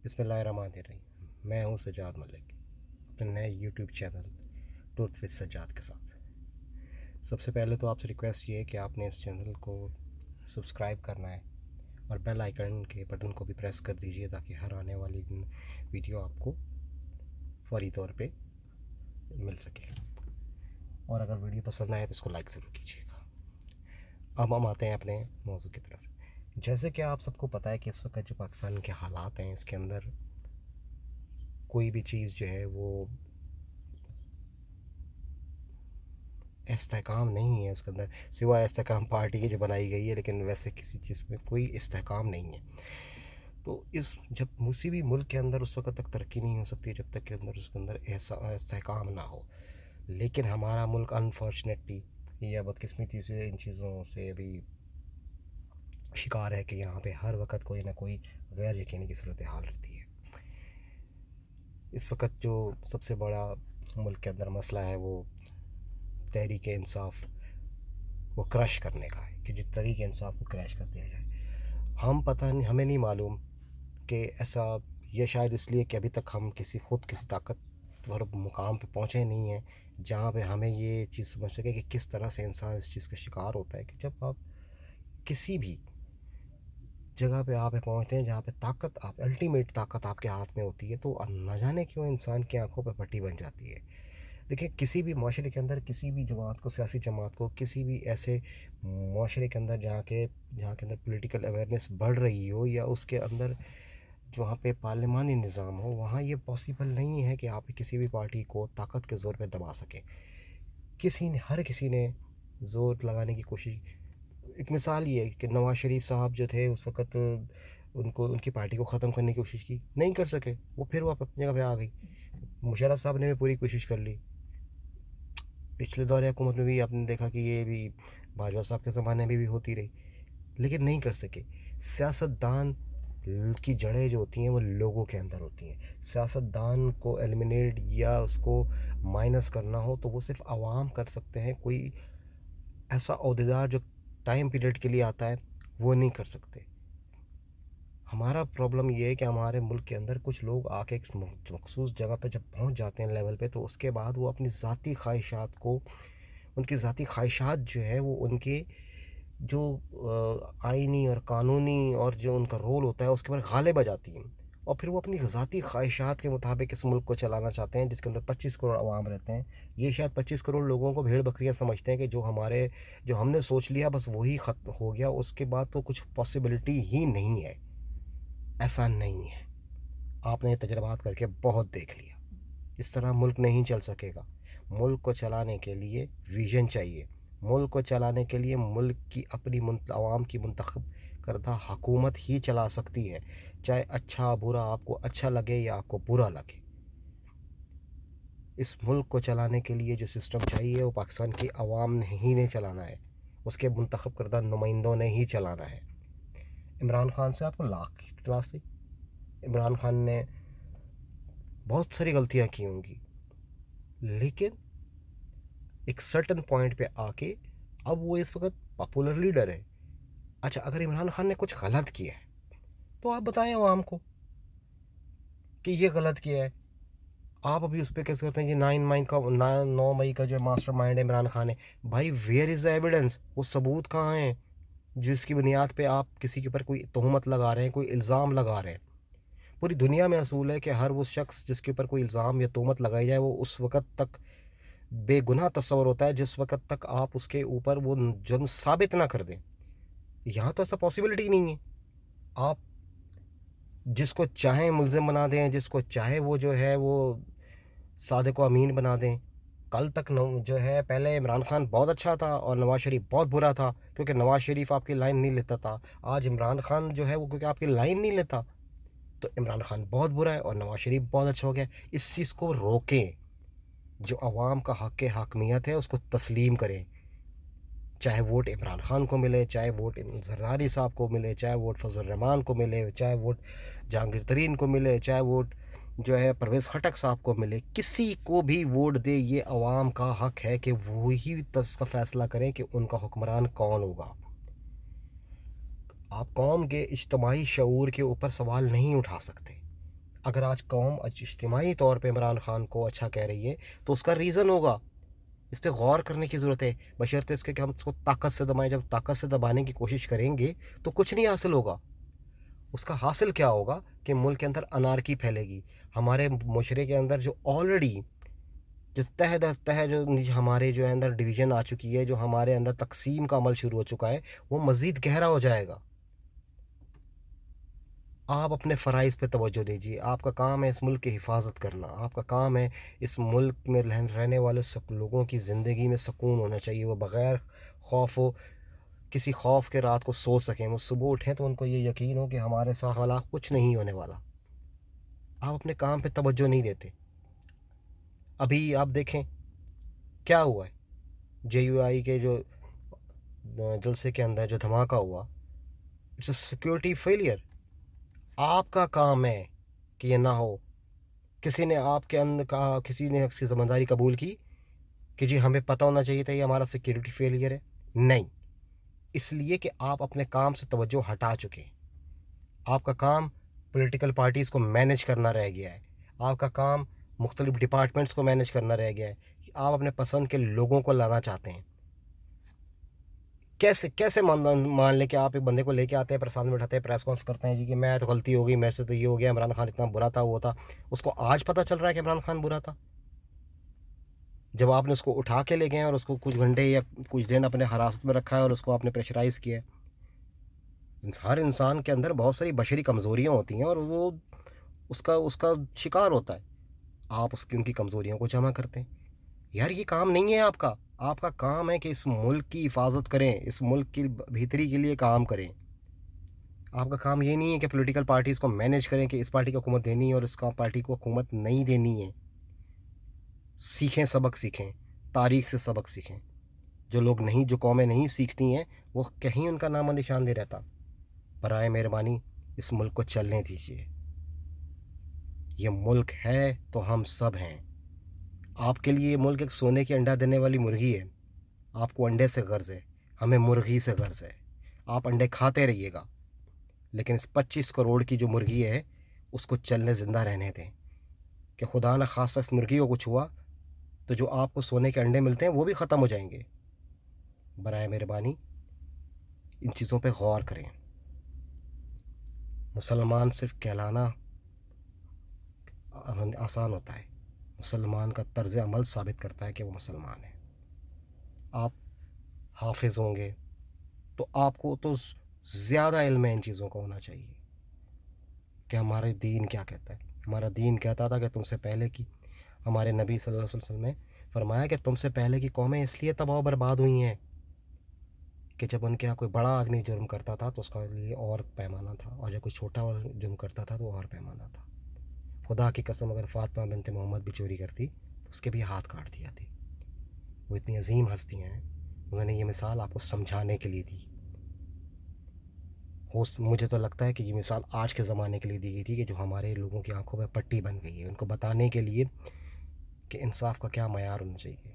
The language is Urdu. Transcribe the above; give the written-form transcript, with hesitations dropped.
بسم اللہ الرحمن الرحیم. میں ہوں سجاد ملک اپنے نئے YouTube channel truth with Sajjad کے ساتھ. سب سے پہلے تو آپ سے ریکویسٹ یہ ہے کہ آپ نے اس چینل کو سبسکرائب کرنا ہے اور بیل آئیکن کے بٹن کو بھی پریس کر دیجئے تاکہ ہر آنے والی ویڈیو آپ کو فوری طور پہ مل سکے. اور اگر ویڈیو پسند آئے تو اس کو لائک ضرور کیجیے گا. اب ہم آتے ہیں اپنے موضوع کی طرف. جیسے کہ آپ سب کو پتہ ہے کہ اس وقت جو پاکستان کے حالات ہیں اس کے اندر کوئی بھی چیز جو ہے وہ استحکام نہیں ہے. اس کے اندر سوائے استحکام پارٹی کی جو بنائی گئی ہے، لیکن ویسے کسی چیز میں کوئی استحکام نہیں ہے. تو جب کسی بھی ملک کے اندر اس وقت تک ترقی نہیں ہو سکتی جب تک کہ اس کے اندر استحکام نہ ہو. لیکن ہمارا ملک انفارچونیٹلی یا بدقسمتی سے ان چیزوں سے ابھی شکار ہے کہ یہاں پہ ہر وقت کوئی نہ کوئی غیر یقینی کی صورتحال رہتی ہے. اس وقت جو سب سے بڑا ملک کے اندر مسئلہ ہے وہ تحریک انصاف وہ کرش کرنے کا ہے، کہ جو تحریک انصاف کو کریش کر دیا جائے. ہمیں نہیں معلوم کہ ایسا، یہ شاید اس لیے کہ ابھی تک ہم کسی طاقتور مقام پہ پہنچے نہیں ہیں جہاں پہ ہمیں یہ چیز سمجھ سکے کہ کس طرح سے انسان اس چیز کا شکار ہوتا ہے. کہ جب آپ کسی بھی جگہ پہ آپ پہنچتے ہیں جہاں پہ آپ الٹیمیٹ طاقت آپ کے ہاتھ میں ہوتی ہے، تو نہ جانے کیوں انسان کی آنکھوں پہ پٹی بن جاتی ہے. دیکھیں، کسی بھی معاشرے کے اندر کسی بھی جماعت کو، سیاسی جماعت کو، کسی بھی ایسے معاشرے کے اندر جہاں کے اندر پولیٹیکل اویئرنیس بڑھ رہی ہو یا اس کے اندر جہاں پہ پارلیمانی نظام ہو، وہاں یہ پاسبل نہیں ہے کہ آپ کسی بھی پارٹی کو طاقت کے زور پہ دبا سکیں. ہر کسی نے زور لگانے کی کوشش. ایک مثال یہ ہے کہ نواز شریف صاحب جو تھے اس وقت ان کی پارٹی کو ختم کرنے کی کوشش کی، نہیں کر سکے. پھر وہ اپنی جگہ پہ آ گئی. مشرف صاحب نے بھی پوری کوشش کر لی. پچھلے دور حکومت میں بھی آپ نے دیکھا کہ یہ بھی باجوہ صاحب کے زمانے میں بھی ہوتی رہی، لیکن نہیں کر سکے. سیاستدان کی جڑیں جو ہوتی ہیں وہ لوگوں کے اندر ہوتی ہیں. سیاستدان کو ایلیمنیٹ یا اس کو مائنس کرنا ہو تو وہ صرف عوام کر سکتے ہیں. کوئی ایسا عہدیدار جو ٹائم پیریڈ کے لیے آتا ہے وہ نہیں کر سکتے. ہمارا پرابلم یہ ہے کہ ہمارے ملک کے اندر کچھ لوگ آ کے ایک مخصوص جگہ پہ جب پہنچ جاتے ہیں لیول پہ، تو اس کے بعد وہ اپنی ذاتی خواہشات جو ہے وہ ان کے جو آئینی اور قانونی اور جو ان کا رول ہوتا ہے اس کے اوپر غالب آ جاتی ہیں. اور پھر وہ اپنی ذاتی خواہشات کے مطابق اس ملک کو چلانا چاہتے ہیں، جس کے اندر 25 کروڑ عوام رہتے ہیں. یہ شاید 25 کروڑ لوگوں کو بھیڑ بکریاں سمجھتے ہیں کہ جو ہم نے سوچ لیا بس وہی ختم ہو گیا، اس کے بعد تو کچھ پاسبلٹی ہی نہیں ہے. ایسا نہیں ہے. آپ نے تجربات کر کے بہت دیکھ لیا. اس طرح ملک نہیں چل سکے گا. ملک کو چلانے کے لیے ویژن چاہیے. ملک کو چلانے کے لیے ملک کی اپنی عوام کی منتخب کردہ حکومت ہی چلا سکتی ہے، چاہے اچھا برا آپ کو اچھا لگے یا آپ کو برا لگے. اس ملک کو چلانے کے لیے جو سسٹم چاہیے وہ پاکستان کی عوام نے ہی نہیں چلانا ہے، اس کے منتخب کردہ نمائندوں نے ہی چلانا ہے. عمران خان سے آپ کو لاکھ کی کلاس تھی. عمران خان نے بہت ساری غلطیاں کی ہوں گی، لیکن ایک سرٹن پوائنٹ پہ آ کے اب وہ اس وقت پاپولر لیڈر ہے. اچھا، اگر عمران خان نے کچھ غلط کیا ہے تو آپ بتائیں عوام کو کہ یہ غلط کیا ہے. آپ ابھی اس پہ کیسے کرتے ہیں کہ 9 مئی کا جو ماسٹر مائنڈ عمران خان ہے. بھائی، ویئر از ایویڈنس؟ وہ ثبوت کہاں ہیں جس کی بنیاد پہ آپ کسی کے اوپر کوئی تہمت لگا رہے ہیں، کوئی الزام لگا رہے ہیں؟ پوری دنیا میں اصول ہے کہ ہر وہ شخص جس کے اوپر کوئی الزام یا تہمت لگائی جائے وہ اس وقت تک بے گناہ تصور ہوتا ہے جس وقت تک آپ اس کے اوپر وہ جرم ثابت نہ کر دیں. یہاں تو ایسا پاسبلٹی نہیں ہے. آپ جس کو چاہیں ملزم بنا دیں، جس کو چاہے وہ جو ہے وہ صادق و امین بنا دیں. کل تک جو ہے پہلے عمران خان بہت اچھا تھا اور نواز شریف بہت برا تھا کیونکہ نواز شریف آپ کی لائن نہیں لیتا تھا. آج عمران خان جو ہے وہ کیونکہ آپ کی لائن نہیں لیتا تو عمران خان بہت برا ہے اور نواز شریف بہت اچھا ہو گیا. اس چیز کو روکیں. جو عوام کا حق حاکمیت ہے اس کو تسلیم کریں. چاہے ووٹ عمران خان کو ملے، چاہے ووٹ زرداری صاحب کو ملے، چاہے ووٹ فضل الرحمان کو ملے، چاہے ووٹ جہانگیر ترین کو ملے، چاہے ووٹ جو ہے پرویز خٹک صاحب کو ملے. کسی کو بھی ووٹ دے، یہ عوام کا حق ہے کہ وہی اس کا فیصلہ کریں کہ ان کا حکمران کون ہوگا. آپ قوم کے اجتماعی شعور کے اوپر سوال نہیں اٹھا سکتے. اگر آج قوم اجتماعی طور پہ عمران خان کو اچھا کہہ رہی ہے تو اس کا ریزن ہوگا، اس پہ غور کرنے کی ضرورت ہے، بشرطیس کے کہ ہم اس کو طاقت سے دبائیں. جب طاقت سے دبانے کی کوشش کریں گے تو کچھ نہیں حاصل ہوگا. اس کا حاصل کیا ہوگا کہ ملک کے اندر انارکی پھیلے گی. ہمارے معاشرے کے اندر جو آلریڈی جو تہ در تہ جو ہمارے جو اندر ڈویژن آ چکی ہے، جو ہمارے اندر تقسیم کا عمل شروع ہو چکا ہے، وہ مزید گہرا ہو جائے گا. آپ اپنے فرائض پہ توجہ دیجیے. آپ کا کام ہے اس ملک کی حفاظت کرنا. آپ کا کام ہے اس ملک میں رہنے والے لوگوں کی زندگی میں سکون ہونا چاہیے. وہ بغیر خوف و کسی خوف کے رات کو سو سکیں. وہ صبح اٹھیں تو ان کو یہ یقین ہو کہ ہمارے ساتھ خلاف کچھ نہیں ہونے والا. آپ اپنے کام پہ توجہ نہیں دیتے. ابھی آپ دیکھیں کیا ہوا ہے جے یو آئی کے جو جلسے کے اندر جو دھماکہ ہوا، اٹس اے سیکورٹی فیلئر. آپ کا کام ہے کہ یہ نہ ہو. کسی نے آپ کے اندر کہا، کسی نے اس کی ذمہ داری قبول کی کہ جی ہمیں پتہ ہونا چاہیے تھا یہ ہمارا سیکورٹی فیلئر ہے؟ نہیں، اس لیے کہ آپ اپنے کام سے توجہ ہٹا چکے. آپ کا کام پولیٹیکل پارٹیز کو مینیج کرنا رہ گیا ہے. آپ کا کام مختلف ڈپارٹمنٹس کو مینیج کرنا رہ گیا ہے. آپ اپنے پسند کے لوگوں کو لانا چاہتے ہیں. کیسے مان لیں کہ آپ ایک بندے کو لے کے آتے ہیں، پر سامنے بٹھاتے ہیں، پریس کانفرنس کرتے ہیں جی کہ میں تو غلطی ہو گئی، میں سے تو یہ ہو گیا، عمران خان اتنا برا تھا، وہ تھا. اس کو آج پتہ چل رہا ہے کہ عمران خان برا تھا؟ جب آپ نے اس کو اٹھا کے لے گئے اور اس کو کچھ گھنٹے یا کچھ دن اپنے حراست میں رکھا ہے اور اس کو آپ نے پریشرائز کیا ہے. ہر انسان کے اندر بہت ساری بشری کمزوریاں ہوتی ہیں اور وہ اس کا شکار ہوتا ہے. آپ ان کی کمزوریوں کو جمع کرتے ہیں. یار یہ کام نہیں ہے آپ کا. آپ کا کام ہے کہ اس ملک کی حفاظت کریں، اس ملک کی بہتری کے لیے کام کریں. آپ کا کام یہ نہیں ہے کہ پولیٹیکل پارٹیز کو مینیج کریں کہ اس پارٹی کو حکومت دینی ہے اور اس کا پارٹی کو حکومت نہیں دینی ہے. سیکھیں، سبق سیکھیں، تاریخ سے سبق سیکھیں. جو قومیں نہیں سیکھتی ہیں وہ کہیں ان کا نام و نشان نہیں رہتا. برائے مہربانی اس ملک کو چلنے دیجیے. یہ ملک ہے تو ہم سب ہیں. آپ کے لیے یہ ملک ایک سونے کی انڈا دینے والی مرغی ہے. آپ کو انڈے سے غرض ہے، ہمیں مرغی سے غرض ہے. آپ انڈے کھاتے رہیے گا لیکن اس 25 کروڑ کی جو مرغی ہے اس کو چلنے زندہ رہنے دیں. کہ خدا نہ خاصہ اس مرغی کو کچھ ہوا تو جو آپ کو سونے کے انڈے ملتے ہیں وہ بھی ختم ہو جائیں گے. برائے مہربانی ان چیزوں پہ غور کریں. مسلمان صرف کہلانا آسان ہوتا ہے، مسلمان کا طرز عمل ثابت کرتا ہے کہ وہ مسلمان ہے. آپ حافظ ہوں گے تو آپ کو تو زیادہ علم ہے ان چیزوں کا ہونا چاہیے کہ ہمارے دین کیا کہتا ہے. ہمارا دین کہتا تھا کہ تم سے پہلے کی، ہمارے نبی صلی اللہ علیہ وسلم نے فرمایا کہ تم سے پہلے کی قومیں اس لیے تباہ و برباد ہوئی ہیں کہ جب ان کے یہاں کوئی بڑا آدمی جرم کرتا تھا تو اس کا لیے اور پیمانہ تھا، اور جب کوئی چھوٹا اور جرم کرتا تھا تو اور پیمانہ تھا. خدا کی قسم اگر فاطمہ بنت محمد بھی چوری کرتی تو اس کے بھی ہاتھ کاٹ دیا تھی. وہ اتنی عظیم ہستیاں ہیں. انہوں نے یہ مثال آپ کو سمجھانے کے لیے دی. مجھے تو لگتا ہے کہ یہ مثال آج کے زمانے کے لیے دی گئی تھی کہ جو ہمارے لوگوں کی آنکھوں میں پٹی بن گئی ہے، ان کو بتانے کے لیے کہ انصاف کا کیا معیار ہونا چاہیے.